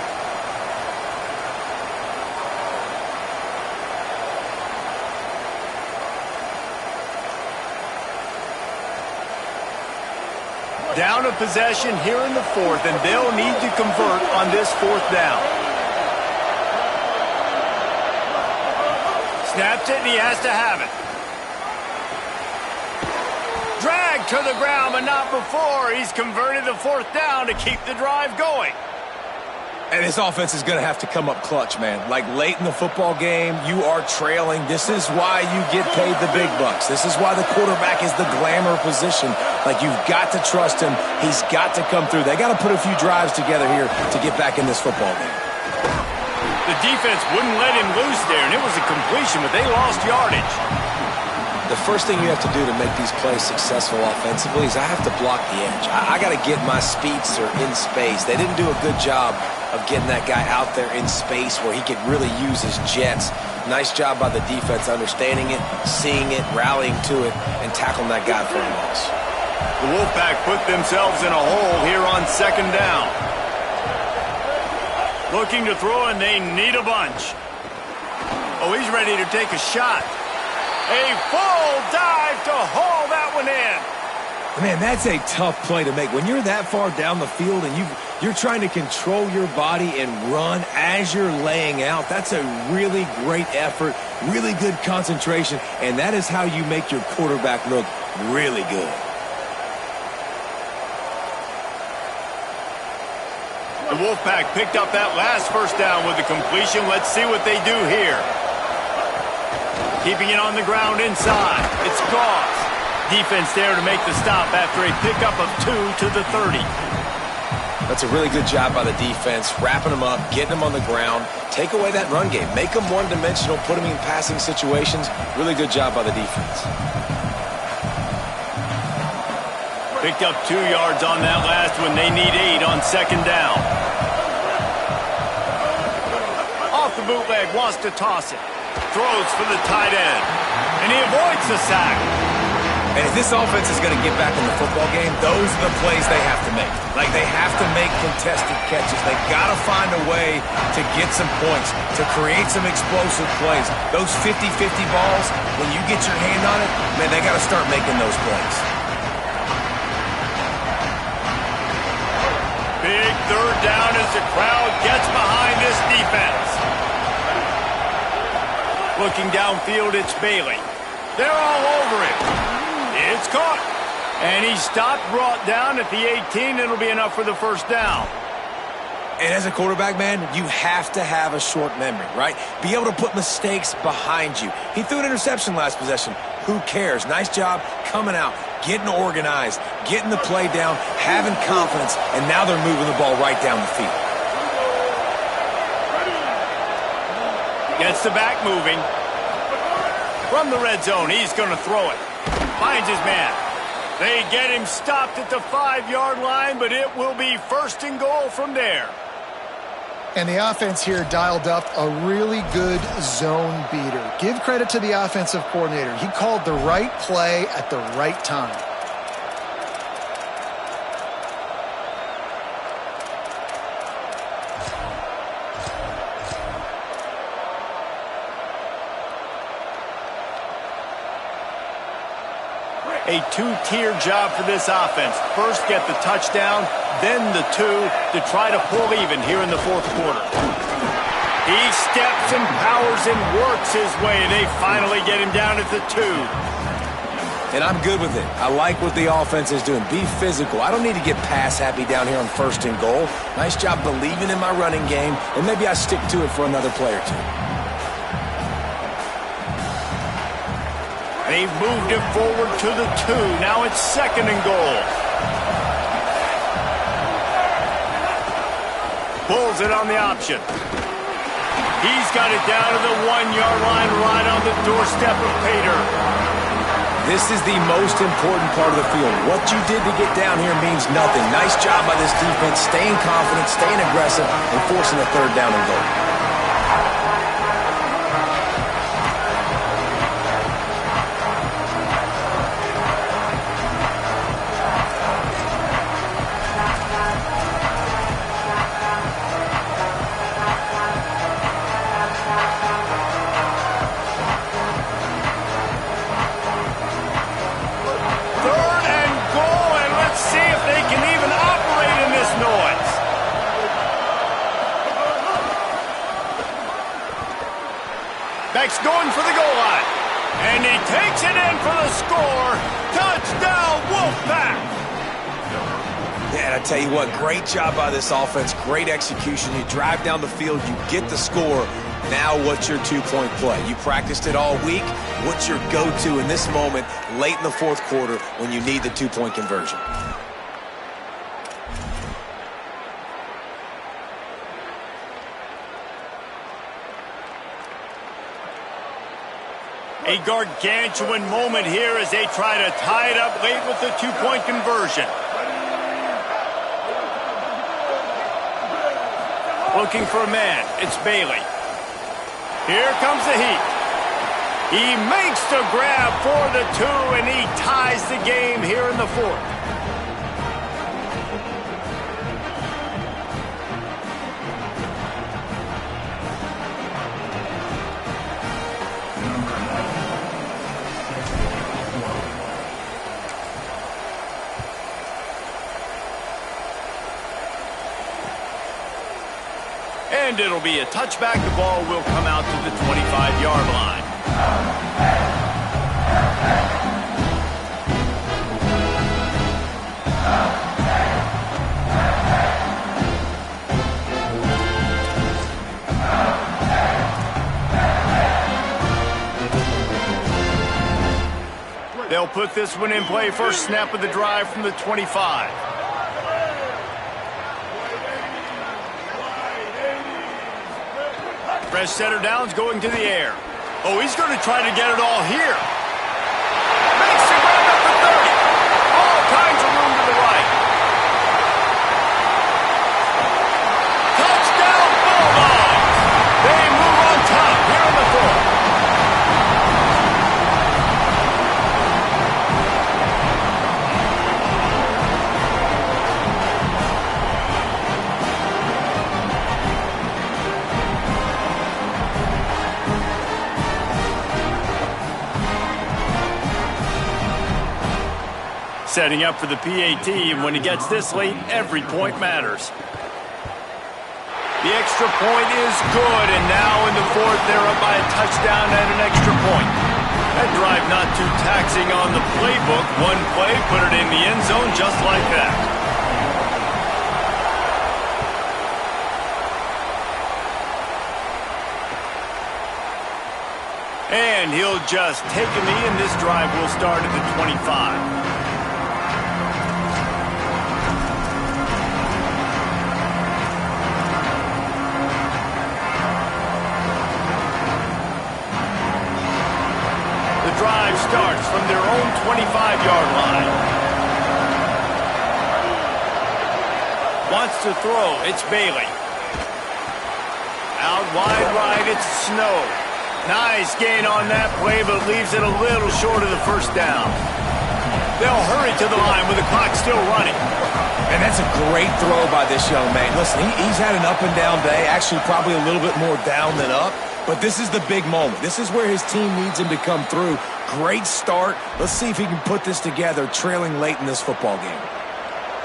Down a possession here in the 4th, and they'll need to convert on this 4th down. Snaps it, and he has to have it. Drag to the ground, but not before. He's converted the 4th down to keep the drive going. And this offense is going to have to come up clutch, man. Like late in the football game, you are trailing. This is why you get paid the big bucks. This is why the quarterback is the glamour position. Like, you've got to trust him. He's got to come through. They got to put a few drives together here to get back in this football game. The defense wouldn't let him loose there, and it was a completion, but they lost yardage. The first thing you have to do to make these plays successful offensively is I have to block the edge. I got to get my speedster in space. They didn't do a good job of getting that guy out there in space where he could really use his jets. Nice job by the defense understanding it, seeing it, rallying to it, and tackling that guy for a loss. The Wolfpack put themselves in a hole here on 2nd down. Looking to throw, and they need a bunch. Oh, he's ready to take a shot. A full dive to haul that one in. Man, that's a tough play to make. When you're that far down the field and you're trying to control your body and run as you're laying out, that's a really great effort, really good concentration, and that is how you make your quarterback look really good. The Wolfpack picked up that last first down with the completion. Let's see what they do here. Keeping it on the ground inside. It's Goss. Defense there to make the stop after a pickup of 2 to the 30. That's a really good job by the defense, wrapping them up, getting them on the ground. Take away that run game. Make them one-dimensional, put them in passing situations. Really good job by the defense. Picked up 2 yards on that last one. They need 8 on 2nd down. Off the bootleg, wants to toss it. Throws for the tight end. And he avoids the sack. And if this offense is going to get back in the football game, those are the plays they have to make. Like, they have to make contested catches. They got to find a way to get some points, to create some explosive plays. Those 50-50 balls, when you get your hand on it, man, they got to start making those plays. Big 3rd down as the crowd gets behind this defense. Looking downfield, it's Bailey. They're all over him. It's caught. And he stopped, brought down at the 18. It'll be enough for the first down. And as a quarterback, man, you have to have a short memory, right? Be able to put mistakes behind you. He threw an interception last possession. Who cares? Nice job coming out, getting organized, getting the play down, having confidence, and now they're moving the ball right down the field. Gets the back moving. From the red zone, he's going to throw it. Finds his man. They get him stopped at the 5-yard line, but it will be 1st and goal from there. And the offense here dialed up a really good zone beater. Give credit to the offensive coordinator. He called the right play at the right time. A two-tier job for this offense. First, get the touchdown, then the two to try to pull even here in the fourth quarter. He steps and powers and works his way. They finally get him down at the two. And I'm good with it. I like what the offense is doing. Be physical. I don't need to get pass happy down here on first and goal. Nice job believing in my running game, and maybe I stick to it for another play or two. They've moved it forward to the two. Now it's second and goal. Pulls it on the option. He's got it down to the 1-yard line right on the doorstep of Pater. This is the most important part of the field. What you did to get down here means nothing. Nice job by this defense, staying confident, staying aggressive, and forcing a third down and goal. Going for the goal line. And he takes it in for the score. Touchdown, Wolfpack! Yeah, and I tell you what, great job by this offense. Great execution. You drive down the field, you get the score. Now what's your two-point play? You practiced it all week. What's your go-to in this moment late in the fourth quarter when you need the two-point conversion? A gargantuan moment here as they try to tie it up late with the two-point conversion. Looking for a man. It's Bailey. Here comes the heat. He makes the grab for the two, and he ties the game here in the fourth. And it'll be a touchback. The ball will come out to the 25-yard line. They'll put this one in play. First snap of the drive from the 25. Fresh setter downs going to the air. Oh, he's going to try to get it all here. Makes the grab up the 30. All kinds of room to the right. Touchdown, Bulldogs! They move on top here in the fourth. Setting up for the PAT, and when he gets this late, every point matters. The extra point is good, and now in the fourth, they're up by a touchdown and an extra point. That drive not too taxing on the playbook. One play, put it in the end zone just like that. And he'll just take a knee, and this drive will start at the 25. Drive starts from their own 25-yard line. Wants to throw. It's Bailey. Out wide right, it's Snow. Nice gain on that play, but leaves it a little short of the first down. They'll hurry to the line with the clock still running. And that's a great throw by this young man. Listen, he's had an up and down day, actually probably a little bit more down than up, but this is the big moment. This is where his team needs him to come through. Great start. Let's see if he can put this together, trailing late in this football game.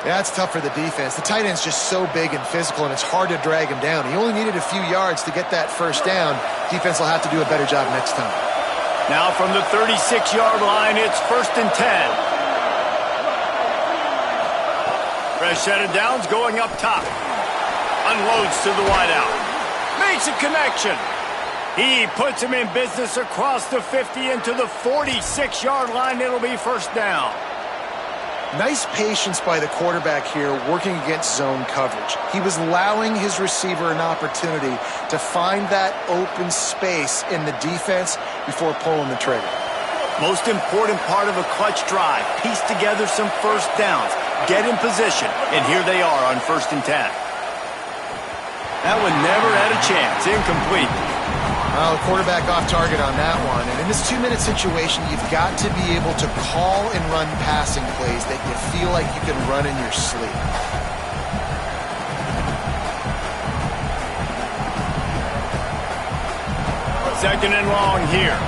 Yeah, it's tough for the defense. The tight end's just so big and physical, and it's hard to drag him down. He only needed a few yards to get that first down. Defense will have to do a better job next time. Now from the 36-yard line, it's 1st and 10. Fresh set of downs going up top. Unloads to the wideout. Makes a connection. He puts him in business across the 50 into the 46-yard line. It'll be 1st down. Nice patience by the quarterback here working against zone coverage. He was allowing his receiver an opportunity to find that open space in the defense before pulling the trigger. Most important part of a clutch drive. Piece together some first downs. Get in position. And here they are on 1st and 10. That one never had a chance. Incomplete. Well, the quarterback off target on that one. And in this 2-minute situation, you've got to be able to call and run passing plays that you feel like you can run in your sleep. Second and long here.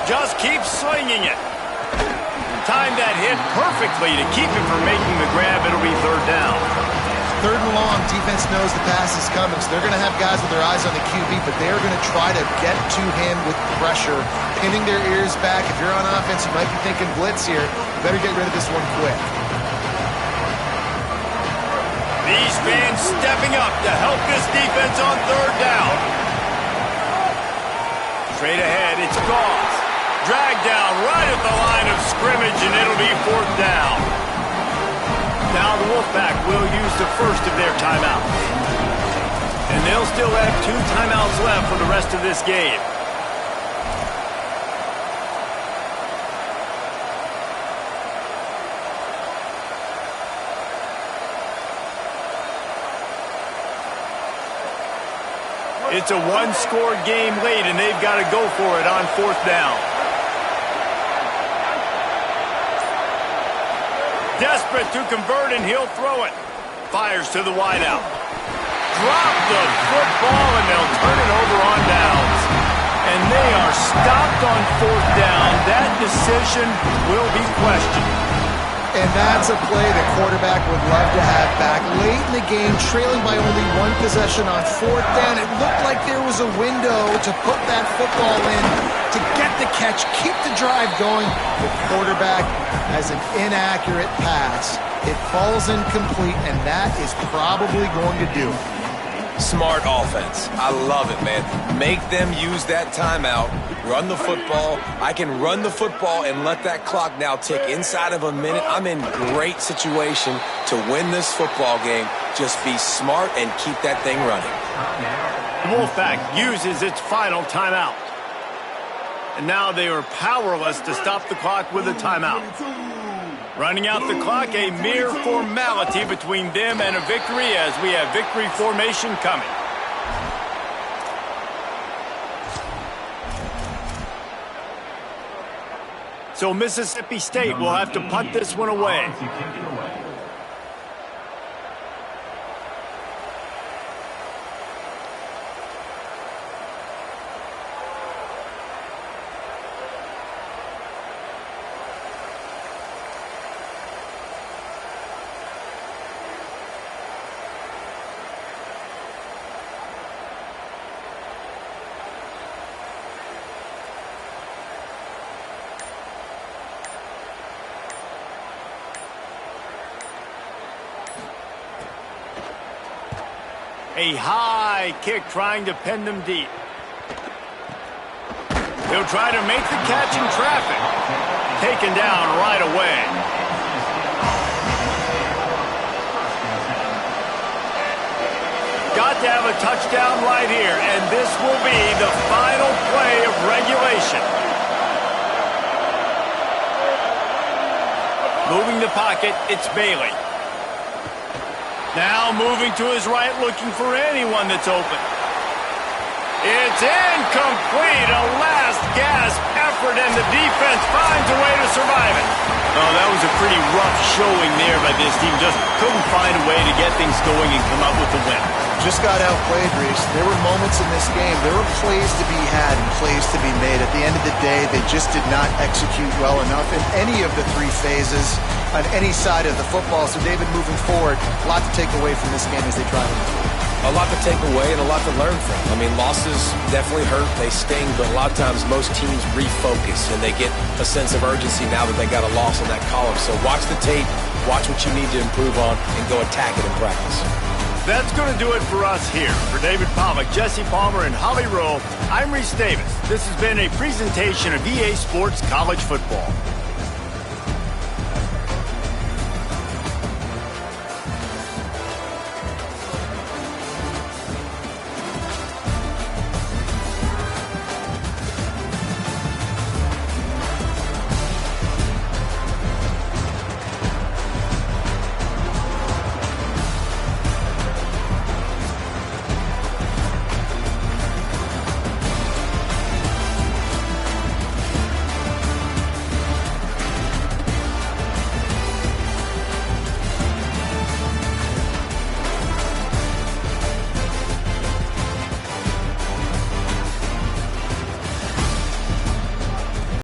Just keep slinging it. Timed that hit perfectly to keep him from making the grab. It'll be 3rd down. 3rd and long, defense knows the pass is coming, so they're going to have guys with their eyes on the QB, but they're going to try to get to him with pressure, pinning their ears back. If you're on offense, you might be thinking blitz here. You better get rid of this one quick. These fans stepping up to help this defense on 3rd down. Straight ahead, it's Goss. Dragged down right at the line of scrimmage, and it'll be 4th down. Now the Wolfpack will use the first of their timeouts. And they'll still have 2 timeouts left for the rest of this game. It's a 1-score game late, and they've got to go for it on 4th down. Desperate to convert, and he'll throw it. Fires to the wideout. Drop the football, and they'll turn it over on downs. And they are stopped on 4th down. That decision will be questioned. And that's a play the quarterback would love to have back. Late in the game, trailing by only 1 possession on 4th down, it looked like there was a window to put that football in, to get the catch, keep the drive going. The quarterback has an inaccurate pass. It falls incomplete, and that is probably going to do it. Smart offense. I love it, man. Make them use that timeout. Run the football. I can run the football and let that clock now tick inside of a minute. I'm in great situation to win this football game. Just be smart and keep that thing running. The Wolfpack uses its final timeout. And now they are powerless to stop the clock with a timeout. Running out the clock, a mere formality between them and a victory as we have victory formation coming. So Mississippi State will have to punt this one away. A high kick trying to pin them deep. He'll try to make the catch in traffic. Taken down right away. Got to have a touchdown right here, and this will be the final play of regulation. Moving the pocket, it's Bailey. Now moving to his right, looking for anyone that's open. It's incomplete, a last gasp forward, and the defense finds a way to survive it. Oh, that was a pretty rough showing there by this team. Just couldn't find a way to get things going and come up with the win. Just got outplayed, Reese. There were moments in this game. There were plays to be had and plays to be made. At the end of the day, they just did not execute well enough in any of the three phases on any side of the football. So, David, moving forward, a lot to take away from this game as they try to improve. A lot to take away and a lot to learn from. I mean, losses definitely hurt, they sting, but a lot of times most teams refocus and they get a sense of urgency now that they got a loss in that column. So watch the tape, watch what you need to improve on, and go attack it in practice. That's going to do it for us here. For David Pollack, Jesse Palmer, and Holly Rowe, I'm Reese Davis. This has been a presentation of EA Sports College Football.